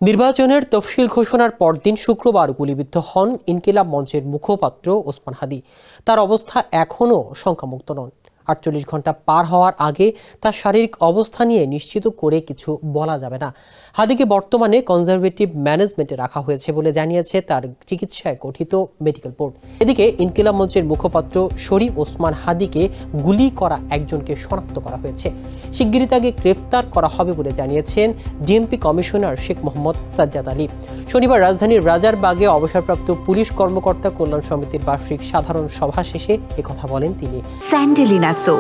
নির্বাচনের তফসিল ঘোষণার পরদিন শুক্রবার গুলিবিদ্ধ হন ইনকিলাব মঞ্চের মুখপাত্র ওসমান হাদি। তার অবস্থা এখনও শঙ্কামুক্ত নন। 48 ঘন্টা পার হওয়ার আগে তার শারীরিক অবস্থা নিয়ে নিশ্চিত করে কিছু বলা যাবে না। হাদিকে বর্তমানে কনজারভেটিভ ম্যানেজমেন্টে রাখা হয়েছে বলে জানিয়েছে তার চিকিৎসায় গঠিত মেডিকেল বোর্ড। এদিকে ইনকিলাব মঞ্চের মুখপাত্র শরীফ ওসমান হাদিকে গুলি করা একজনকে শনাক্ত করা হয়েছে। শিগগিরই তাকে গ্রেফতার করা হবে বলে জানিয়েছেন ডিএমপি কমিশনার শেখ মোহাম্মদ সাজ্জাদ আলী। শনিবার রাজধানীর রাজারবাগে অবসরপ্রাপ্ত পুলিশ কর্মকর্তা কল্যাণ সমিতির বার্ষিক সাধারণ সভা শেষে একথা বলেন তিনি। স্যান্ডেলিনা সো,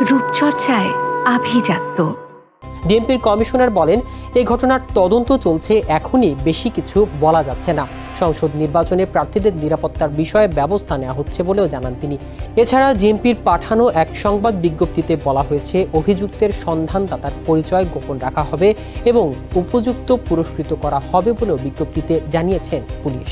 রূপচর্চায় আভিজাত্য। ডিএমপির কমিশনার বলেন, এই ঘটনার তদন্ত চলছে, এখনই বেশি কিছু বলা যাচ্ছে না। সংসদ নির্বাচনে প্রার্থীদের নিরাপত্তার বিষয়ে ব্যবস্থা নেওয়া হচ্ছে বলেও জানান তিনি। এছাড়া ডিএমপির পাঠানো এক সংবাদ বিজ্ঞপ্তিতে বলা হয়েছে, অভিযুক্তের সন্ধানদাতার পরিচয় গোপন রাখা হবে এবং উপযুক্ত পুরস্কৃত করা হবে বলেও বিজ্ঞপ্তিতে জানিয়েছেন পুলিশ।